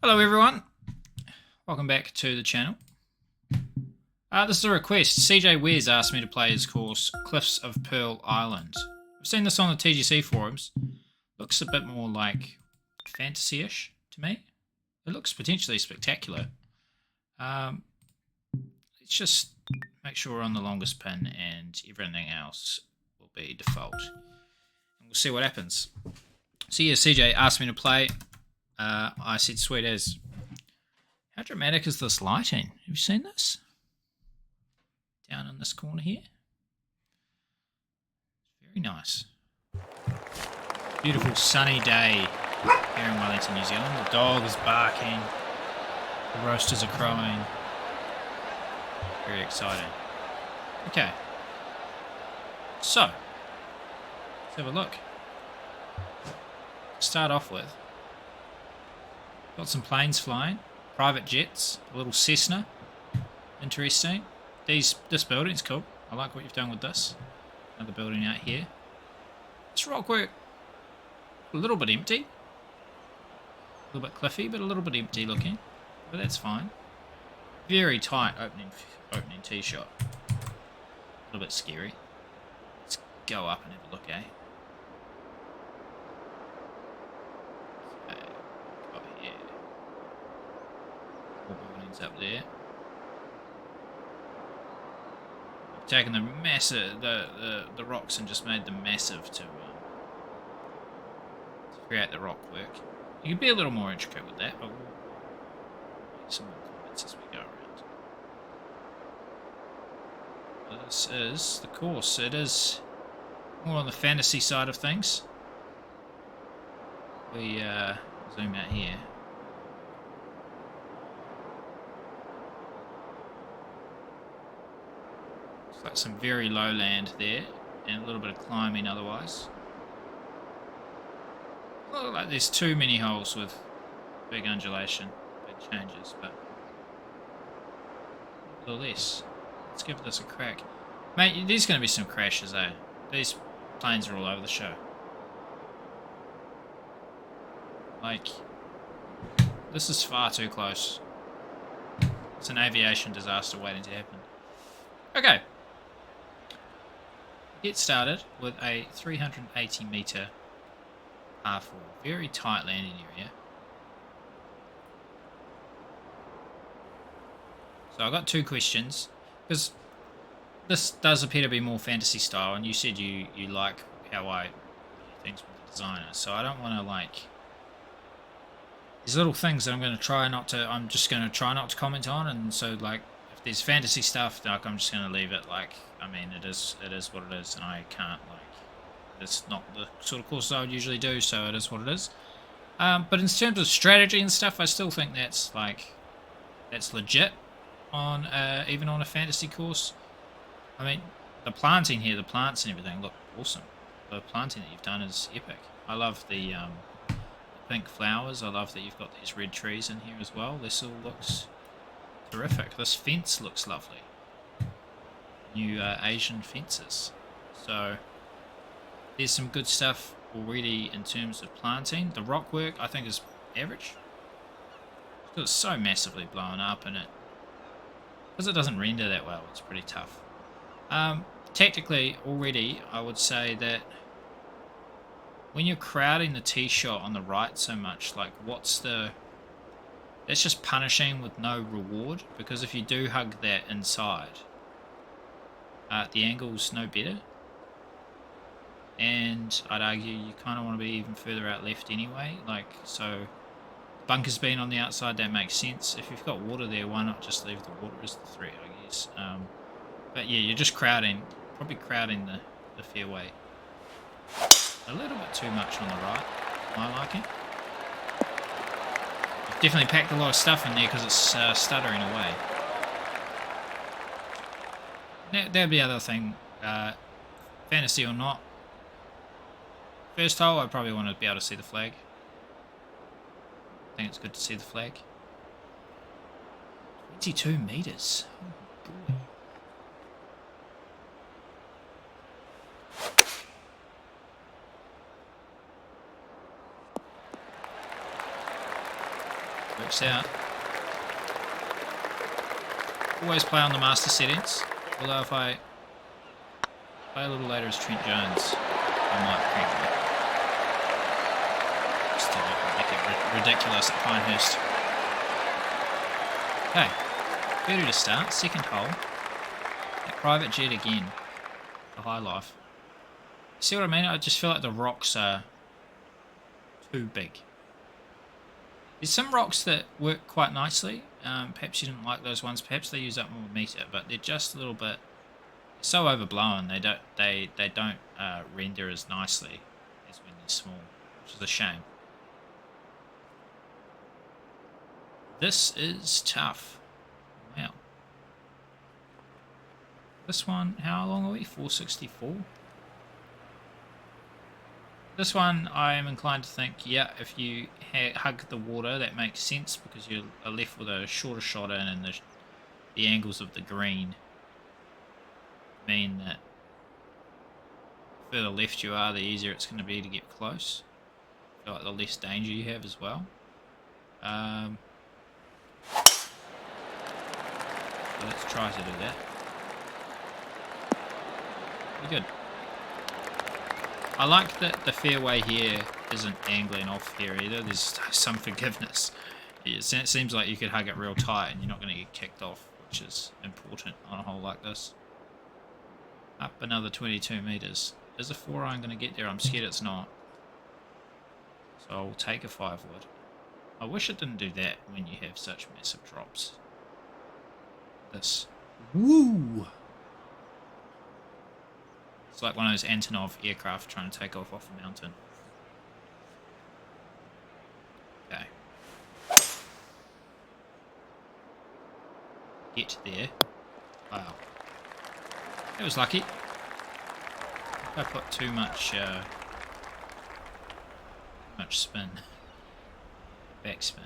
Hello everyone, welcome back to the channel. This is a request. cjwez asked me to play his course, Cliffs of Pearl Island. I've seen this on the TGC forums. Looks a bit more like fantasy-ish to me. It looks potentially spectacular. Let's just make sure we're on the longest pin and everything else will be default. And we'll see what happens. So yeah, CJ asked me to play. I said sweet as. How dramatic is this lighting? Have you seen this? Down in this corner here. Very nice. Beautiful sunny day here in Wellington, New Zealand. The dog is barking. The roosters are crowing. Very exciting. Okay. So, let's have a look. To start off with, got some planes flying. Private jets, a little Cessna, interesting. This building's cool. I like what you've done with this. Another building out here. This rockwork, a little bit empty. A little bit cliffy, but a little bit empty looking. But that's fine. Very tight opening tee shot. A little bit scary. Let's go up and have a look, eh? Buildings up there. I've taken the massive the rocks and just made them massive to create the rock work. You can be a little more intricate with that, but we'll make some more comments as we go around. This is the course. It is more on the fantasy side of things. We zoom out here. Like some very low land there, and a little bit of climbing otherwise. Look like there's too many holes with big undulation, big changes, but nevertheless, let's give this a crack. Mate, there's going to be some crashes, eh? These planes are all over the show. Like, this is far too close. It's an aviation disaster waiting to happen. Okay. Get started with a 380 meter par 4. Very tight landing area. So I've got two questions, because this does appear to be more fantasy style, and you said you like how I do things with the designer, so I don't want to like... There's little things that I'm just going to try not to comment on, and so like if there's fantasy stuff, like I'm just going to leave it. Like, I mean, it is what it is, and I can't, like, it's not the sort of courses I would usually do, so it is what it is. But in terms of strategy and stuff, I still think that's legit on even on a fantasy course. I mean, the planting here, the plants and everything look awesome. The planting that you've done is epic. I love the pink flowers. I love that you've got these red trees in here as well. This all looks terrific. This fence looks lovely. New Asian fences. So there's some good stuff already in terms of planting. The rock work I think is average. It's so massively blown up, and because it doesn't render that well, it's pretty tough. Tactically already, I would say that when you're crowding the tee shot on the right so much, like that's just punishing with no reward, because if you do hug that inside, the angle's no better, and I'd argue you kind of want to be even further out left anyway. Like, so bunkers being on the outside, that makes sense. If you've got water there, why not just leave the water as the threat, I guess. But yeah, you're just probably crowding the fairway a little bit too much on the right, my liking. I've definitely packed a lot of stuff in there because it's stuttering away. That'd be the other thing, fantasy or not. First hole, I probably want to be able to see the flag. I think it's good to see the flag. 22 meters. Oh, boy. Works out. Always play on the master settings. Although if I play a little later as Trent Jones, I might crank it. Just to make it ridiculous at Pinehurst. Okay, 30 to start, second hole. That private jet again, the high life. See what I mean? I just feel like the rocks are too big. There's some rocks that work quite nicely. Perhaps you didn't like those ones. Perhaps they use up more meter, but they're just a little bit so overblown. They don't render as nicely as when they're small, which is a shame. This is tough. Wow. This one, how long are we? 464. This one, I am inclined to think, yeah, if you hug the water, that makes sense because you are left with a shorter shot in, and the angles of the green mean that the further left you are, the easier it's going to be to get close. I feel like the less danger you have as well. So let's try to do that. Pretty good. I like that the fairway here isn't angling off here either. There's some forgiveness. It seems like you could hug it real tight and you're not going to get kicked off, which is important on a hole like this. Up another 22 meters. Is a 4-iron going to get there? I'm scared it's not. So I'll take a 5-wood. I wish it didn't do that when you have such massive drops. This. Woo! It's like one of those Antonov aircraft trying to take off a mountain. Okay. Get there. Wow. It was lucky. If I put too much spin. Backspin.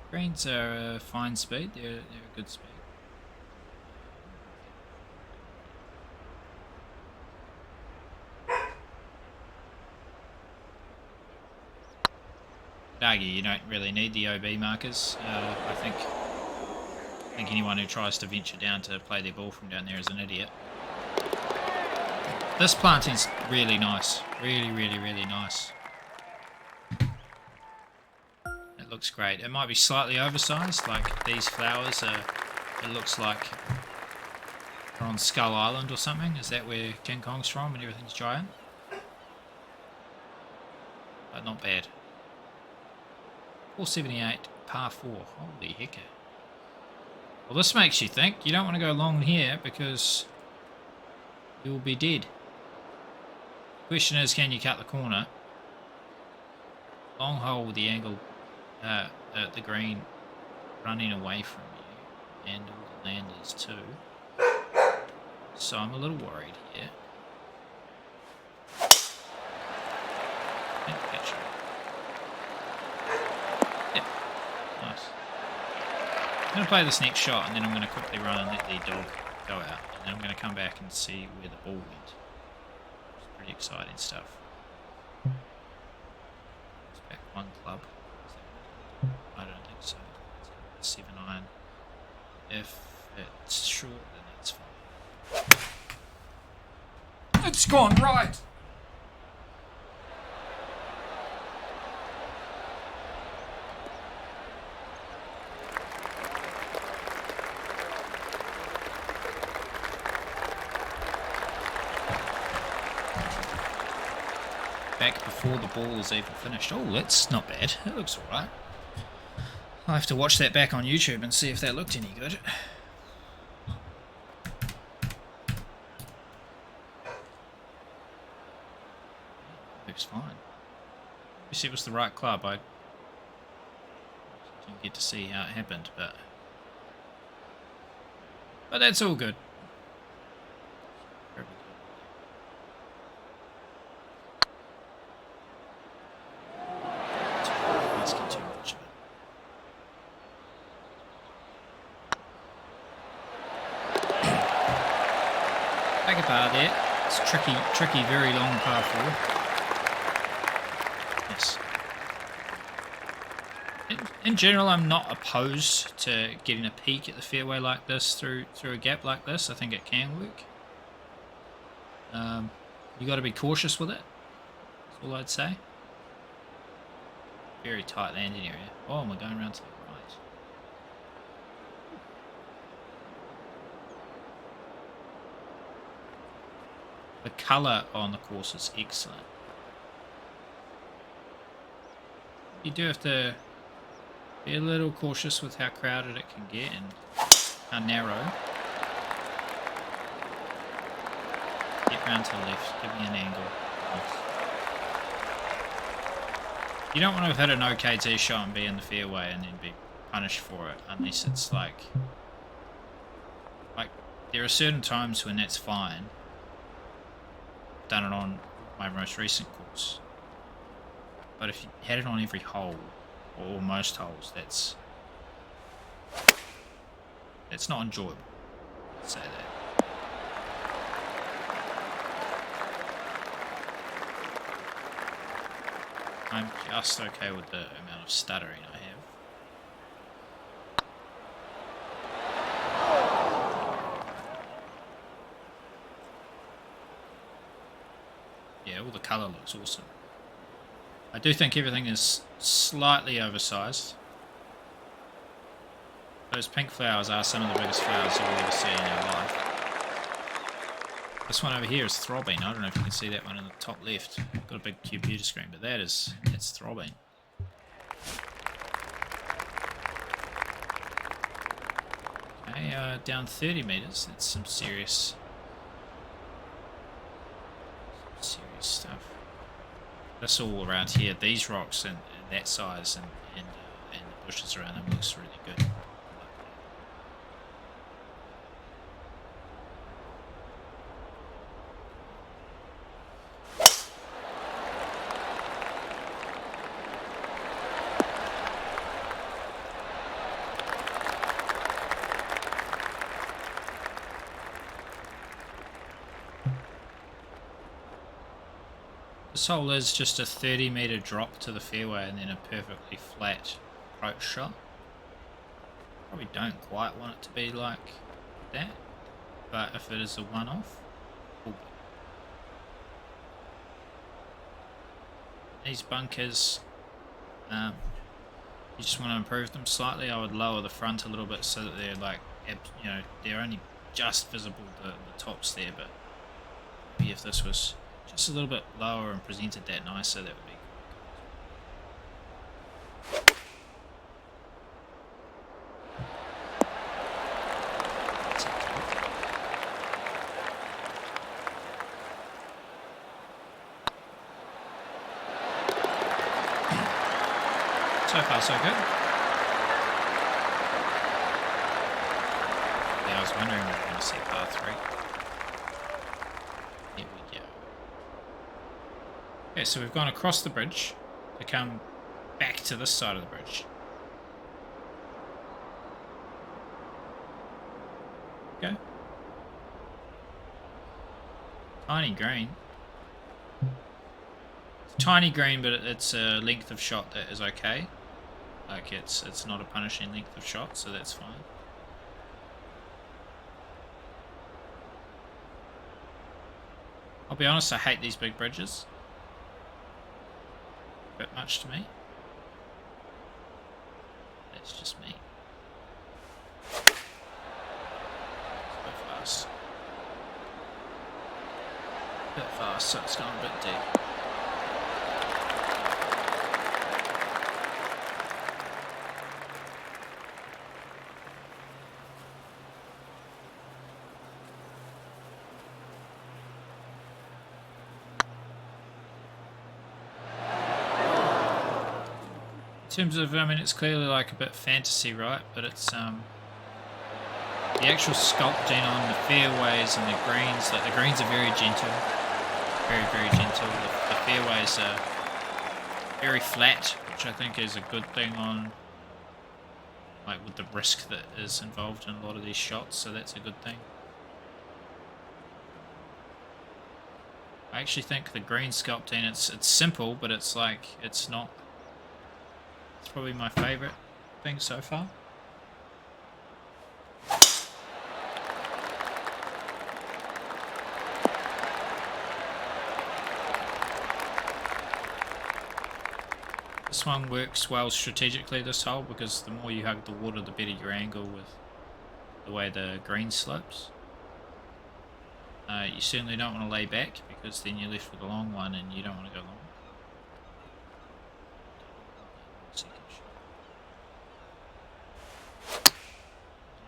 Greens are a fine speed. They're a good speed. Argue you don't really need the OB markers. I think anyone who tries to venture down to play their ball from down there is an idiot. This planting's really nice. Really, really, really nice. It looks great. It might be slightly oversized, like these flowers are. It looks like they're on Skull Island or something. Is that where King Kong's from and everything's giant? But not bad. 478, par 4. Holy hecker. Well, this makes you think. You don't want to go long here because you'll be dead. Question is, can you cut the corner? Long hole with the angle at the green running away from you, and all the landers too. So I'm a little worried here. I'm going to play this next shot and then I'm going to quickly run and let the dog go out, and then I'm going to come back and see where the ball went. It's pretty exciting stuff. It's back one club. I don't think so. It's a 7-iron. If it's short, then that's fine. It's gone right! Back before the ball is even finished. Oh, that's not bad. That looks alright. I'll have to watch that back on YouTube and see if that looked any good. Looks fine. Obviously it was the right club. I didn't get to see how it happened, but that's all good. Take a par there. It's tricky, very long par 4. Yes. In general, I'm not opposed to getting a peek at the fairway like this through a gap like this. I think it can work. You got to be cautious with it. That's all I'd say. Very tight landing area. Oh, and we're going around to the right. The colour on the course is excellent. You do have to be a little cautious with how crowded it can get and how narrow. Get round to the left, give me an angle. Nice. You don't want to hit an OK tee shot and be in the fairway and then be punished for it, unless it's like there are certain times when that's fine. I've done it on my most recent course. But if you had it on every hole, or most holes, that's not enjoyable. I'd say that. I'm just okay with the amount of stuttering I have. Yeah, all the colour looks awesome. I do think everything is slightly oversized. Those pink flowers are some of the biggest flowers you'll ever see in your life. This one over here is throbbing. I don't know if you can see that one in the top left. Got a big computer screen, but it's throbbing. Okay, down 30 meters. That's some serious stuff. This all around here, these rocks and that size and the bushes around them looks really good. This hole is just a 30-meter drop to the fairway and then a perfectly flat approach shot. Probably don't quite want it to be like that, but if it is a one-off, cool. These bunkers, you just want to improve them slightly. I would lower the front a little bit so that they're like, they're only just visible the tops there, but maybe if this was just a little bit lower and presented that nicer, that would be cool. So far, so good. Yeah, I was wondering if we were going to see par 3. Here we go. Okay, so we've gone across the bridge to come back to this side of the bridge. Okay. Tiny green. It's tiny green, but it's a length of shot that is okay. Like it's not a punishing length of shot, so that's fine. I'll be honest, I hate these big bridges. A bit much to me. That's just me. It's a bit fast. A bit fast, so it's gone a bit deep. In terms of, I mean, it's clearly like a bit fantasy, right? But it's the actual sculpting on the fairways and the greens. Like the greens are very gentle, very, very gentle. The fairways are very flat, which I think is a good thing on, like, with the risk that is involved in a lot of these shots. So that's a good thing. I actually think the green sculpting, it's simple, but it's like it's not. It's probably my favourite thing so far. This one works well strategically, this hole, because the more you hug the water, the better your angle with the way the green slopes. You certainly don't want to lay back, because then you're left with a long one and you don't want to go long.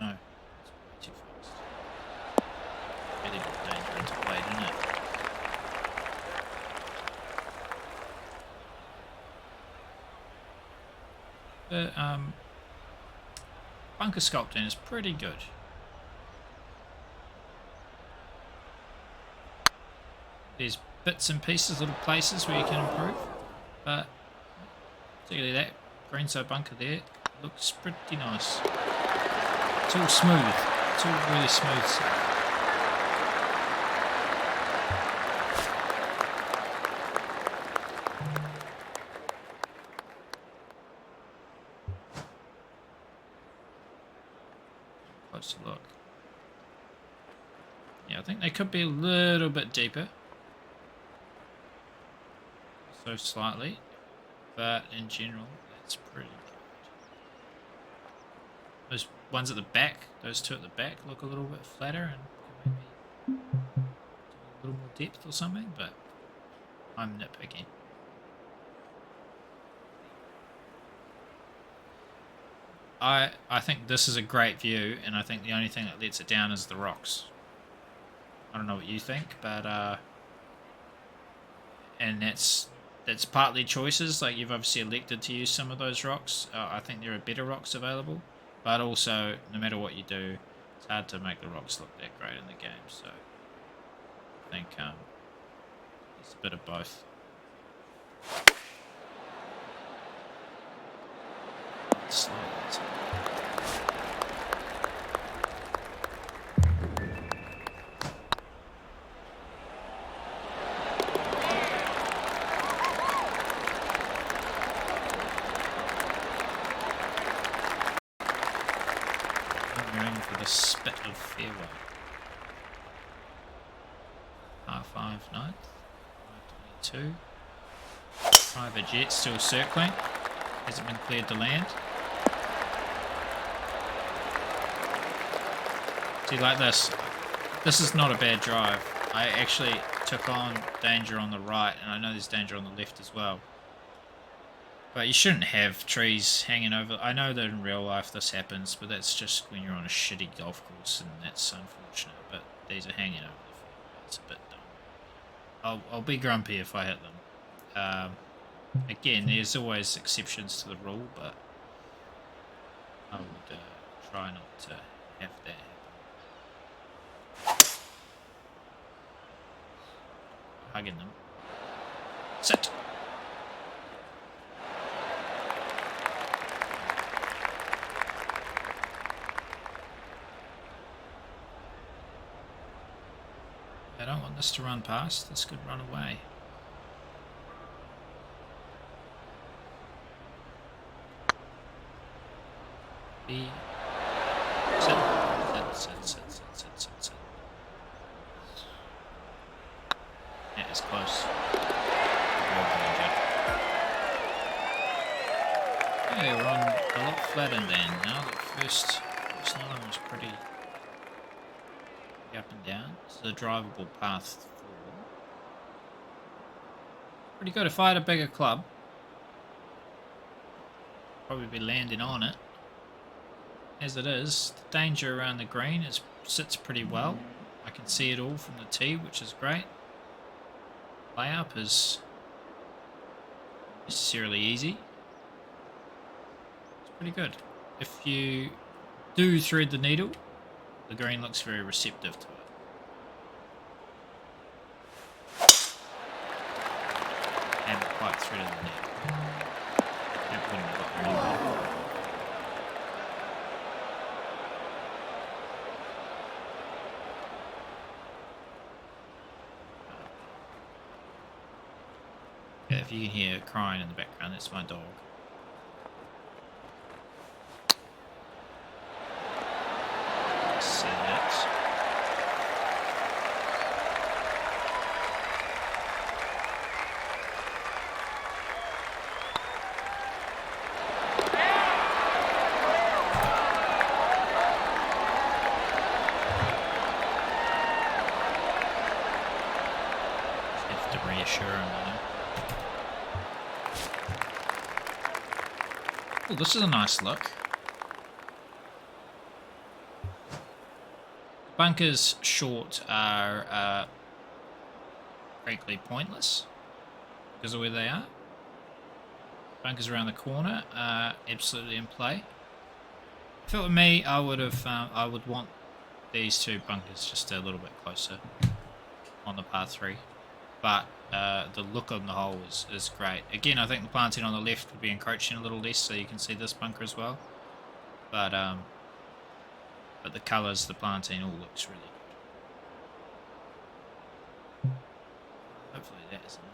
No, it's way too fast. Really put danger into play, didn't it? The bunker sculpting is pretty good. There's bits and pieces, little places where you can improve, but particularly that greenside bunker there looks pretty nice. It's all smooth. It's all really smooth stuff. Close look. Yeah, I think they could be a little bit deeper. So slightly, but in general, that's pretty good. Those ones at the back, those two at the back, look a little bit flatter and maybe a little more depth or something, but I'm nitpicking. I think this is a great view, and I think the only thing that lets it down is the rocks. I don't know what you think, but and that's partly choices. Like, you've obviously elected to use some of those rocks. I think there are better rocks available, but also no matter what you do, it's hard to make the rocks look that great in the game. So I think it's a bit of both. Slow. The spit of fairway. Par 5, 9th, 522. Private jet still circling. Hasn't been cleared to land. See, like this. This is not a bad drive. I actually took on danger on the right, and I know there's danger on the left as well. But you shouldn't have trees hanging over. I know that in real life this happens, but that's just when you're on a shitty golf course, and that's unfortunate. But these are hanging over the fairway. It's a bit dumb. I'll be grumpy if I hit them. Again, there's always exceptions to the rule, but I would try not to have that happen. Hugging them. Sit. I don't want this to run past. This could run away. B. Sit. Sit. Yeah, it's close. Okay, we're on a lot flatter then. Now the first line was pretty up and down. It's a drivable path forward. Pretty good. If I had a bigger club, probably be landing on it. As it is, the danger around the green sits pretty well. I can see it all from the tee, which is great. Layup is necessarily easy. It's pretty good. If you do thread the needle, the green looks very receptive to it. Haven't quite threaded the needle. Haven't got very well. Yeah, if you can hear crying in the background, that's my dog. Oh, this is a nice look. Bunkers short are frankly pointless because of where they are. Bunkers around the corner are absolutely in play. If it were me, I would want these two bunkers just a little bit closer on the par 3. But the look on the hole is great. Again, I think the planting on the left would be encroaching a little less, so you can see this bunker as well. But the colours, the planting, all looks really good. Hopefully that is enough.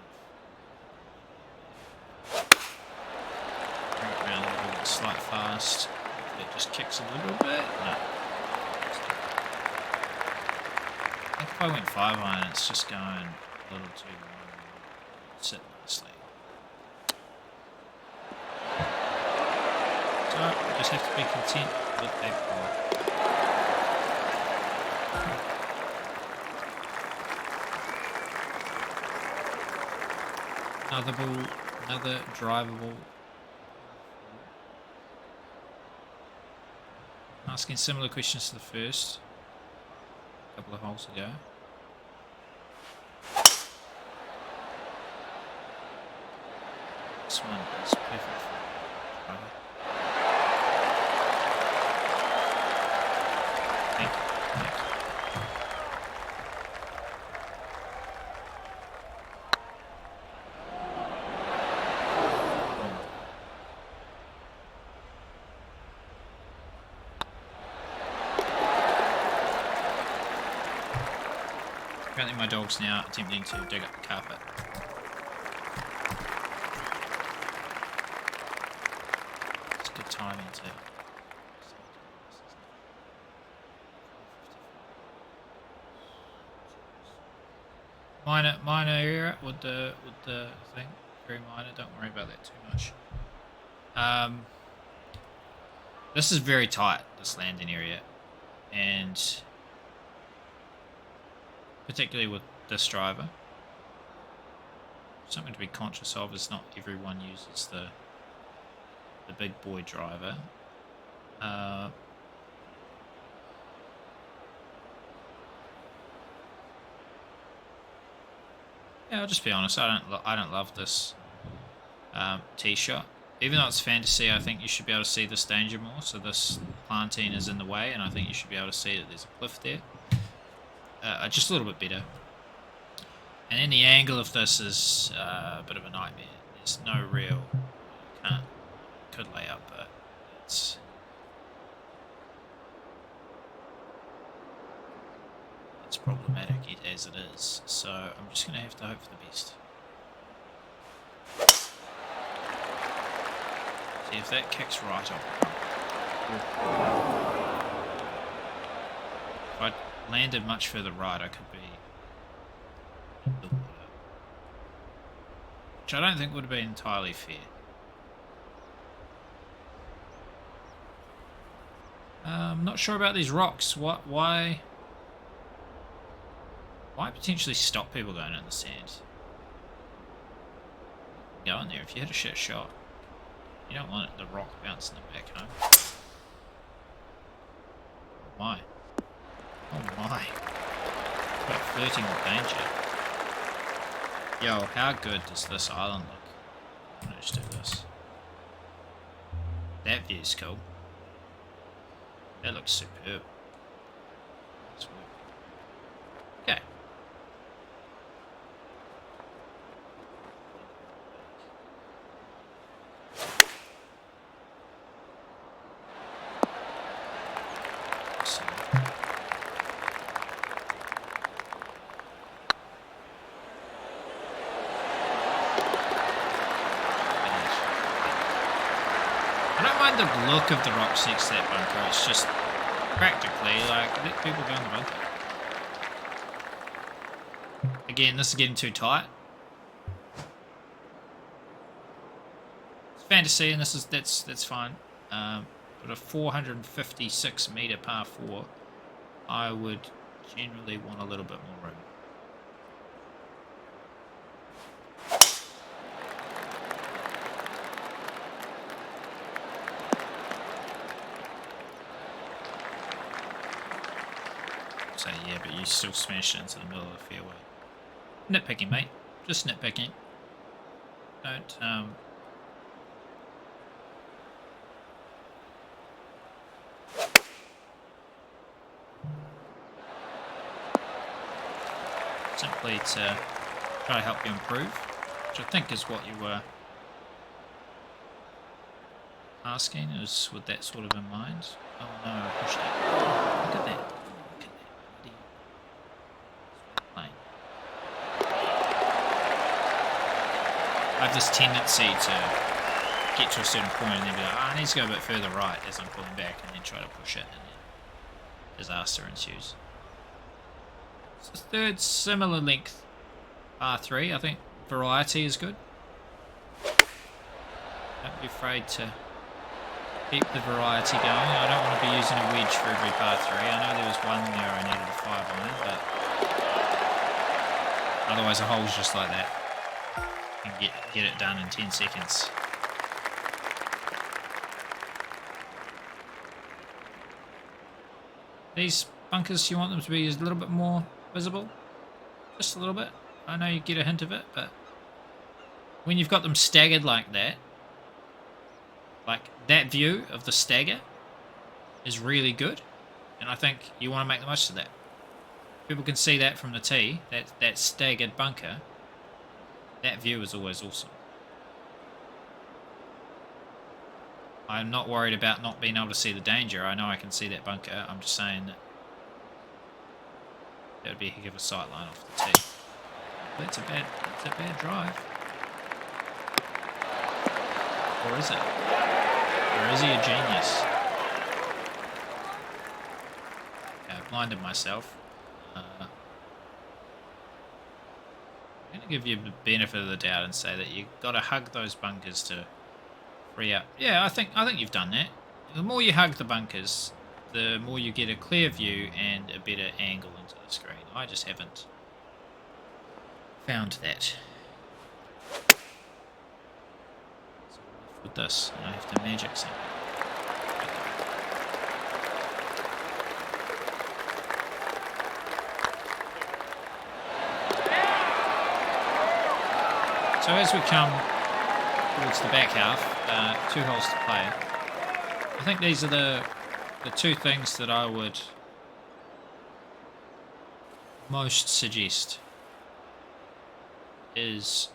Bring it around a little bit slight fast. Hopefully it just kicks a little bit. No. I think if I went 5 iron, it's just going a little too long. Sit nicely. So I just have to be content with that ball. Another ball, another drivable. Asking similar questions to the first. A couple of holes ago. This one is perfect for driver. Thank you. Apparently my dog's now attempting to dig up the carpet. It's good timing too. Minor area with the thing. Very minor, don't worry about that too much. This is very tight, this landing area. And particularly with this driver. Something to be conscious of is not everyone uses the big boy driver. Yeah, I'll just be honest. I don't love this tee shot. Even though it's fantasy, I think you should be able to see this danger more. So this planting is in the way, and I think you should be able to see that there's a cliff there. Just a little bit better. And then the angle of this is a bit of a nightmare. There's no real, could lay up, but it's problematic as it is. So I'm just going to have to hope for the best. See if that kicks right up. If I landed much further right, I could be in the water, which I don't think would have been entirely fair. I'm not sure about these rocks. Why potentially stop people going in the sand? Go in there if you hit a shit shot. You don't want the rock bouncing them back home. Oh my. Oh my. Quite flirting with danger. Yo, how good does this island look? I'm gonna just do this. That view's cool. That looks superb. Okay. The look of the rocks next to that bunker, it's just practically like let people go in the bunker. Again, this is getting too tight. It's fantasy, and that's fine. But a 456 meter par 4, I would generally want a little bit more room. say yeah, but you still smashed it into the middle of the fairway. Nitpicking, mate. Just nitpicking. Don't simply to try to help you improve, which I think is what you were asking, is with that sort of in mind. Oh no, I pushed it. Look at that. Look at that. Plane. I have this tendency to get to a certain point and then be like, oh, I need to go a bit further right as I'm pulling back, and then try to push it, and then disaster ensues. So third, similar length R3. I think variety is good. Don't be afraid to keep the variety going. I don't want to be using a wedge for every par 3. I know there was one there I needed a 5 on it, but otherwise a hole's just like that. You can get it done in 10 seconds. These bunkers, you want them to be a little bit more visible. Just a little bit. I know you get a hint of it, but when you've got them staggered like that view of the stagger is really good, and I think you want to make the most of that. People can see that from the tee, that staggered bunker. That view is always awesome. I'm not worried about not being able to see the danger. I know I can see that bunker. I'm just saying that that would be a heck of a sight line off the tee. That's a bad drive. Or is it? Or is he a genius? Okay, I blinded myself. I'm going to give you the benefit of the doubt and say that you've got to hug those bunkers to free up. Yeah, I think you've done that. The more you hug the bunkers, the more you get a clear view and a better angle into the screen. I just haven't found that. So with this, I have to magic something. So as we come towards the back half, 2 holes to play, I think these are the two things that I would most suggest. Is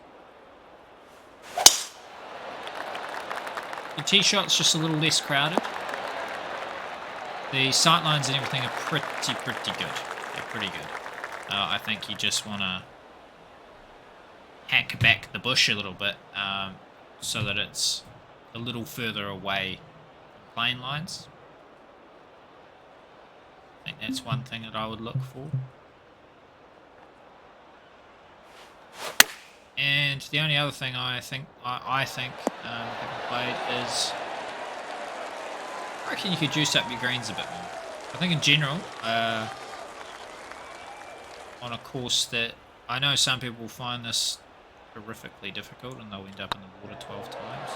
the tee shot's just a little less crowded. The sight lines and everything are pretty good. They're pretty good. I think you just want to hack back the bush a little bit so that it's a little further away from plane lines. I think that's one thing that I would look for. And the only other thing I think having played is, I reckon you could juice up your greens a bit more. I think in general, on a course that I know some people find this horrifically difficult and they'll end up in the water 12 times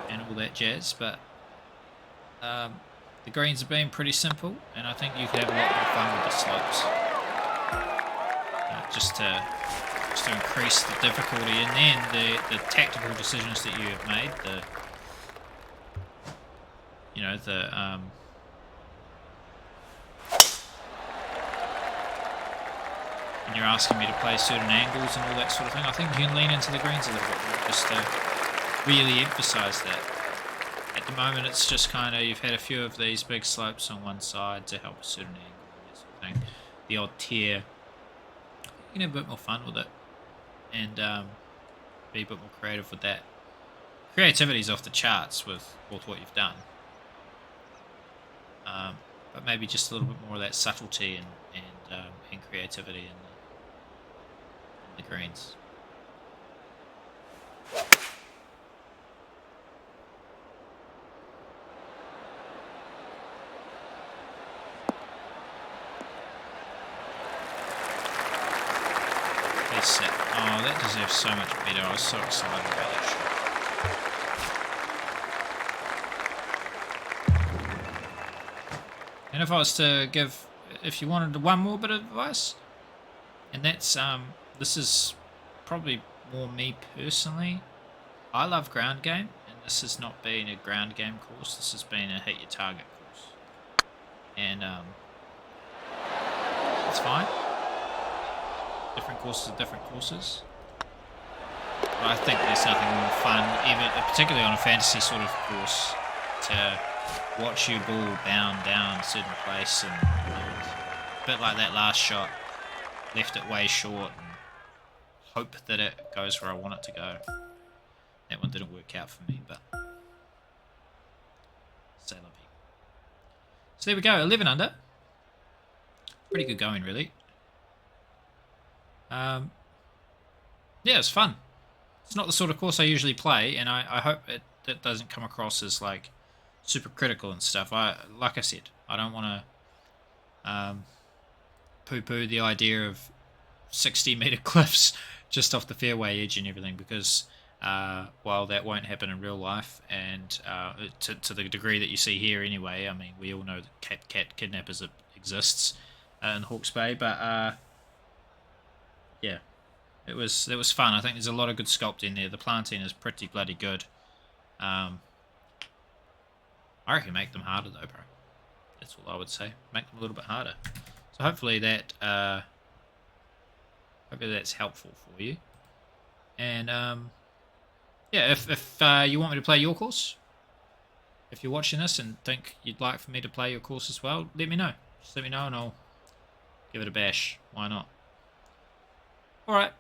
and all that jazz, but the greens have been pretty simple, and I think you could have a lot more fun with the slopes. Just to increase the difficulty, and then the tactical decisions that you have made, and you're asking me to play certain angles and all that sort of thing, I think you can lean into the greens a little bit more just to really emphasise that. At the moment it's just kind of, you've had a few of these big slopes on one side to help a certain angle and that sort of thing. The odd tear, you can have a bit more fun with it and be a bit more creative with that. Creativity's off the charts with what you've done, but maybe just a little bit more of that subtlety and creativity in the greens. Set. Oh, that deserves so much better. I was so excited about that shot. And if I was to give if you wanted one more bit of advice, and that's this is probably more me personally. I love ground game, and this has not been a ground game course. This has been a hit your target course, and it's fine. Different courses are different courses. But I think there's nothing more fun, even particularly on a fantasy sort of course, to watch your ball bound down a certain place and a bit like that last shot, left it way short and hope that it goes where I want it to go. That one didn't work out for me, but c'est la vie. So there we go, 11 under. Pretty good going, really. Yeah, it's fun. It's not the sort of course I usually play, and I hope it doesn't come across as like super critical and stuff. Like I said, I don't want to poo-poo the idea of 60-meter cliffs just off the fairway edge and everything, because while that won't happen in real life, and to the degree that you see here anyway, I mean, we all know that cat kidnappers exists in Hawke's Bay, but yeah. It was fun. I think there's a lot of good sculpt in there. The planting is pretty bloody good. I reckon make them harder though, bro. That's all I would say. Make them a little bit harder. So hopefully that's helpful for you. And yeah, if you want me to play your course, if you're watching this and think you'd like for me to play your course as well, let me know. Just let me know and I'll give it a bash. Why not? All right.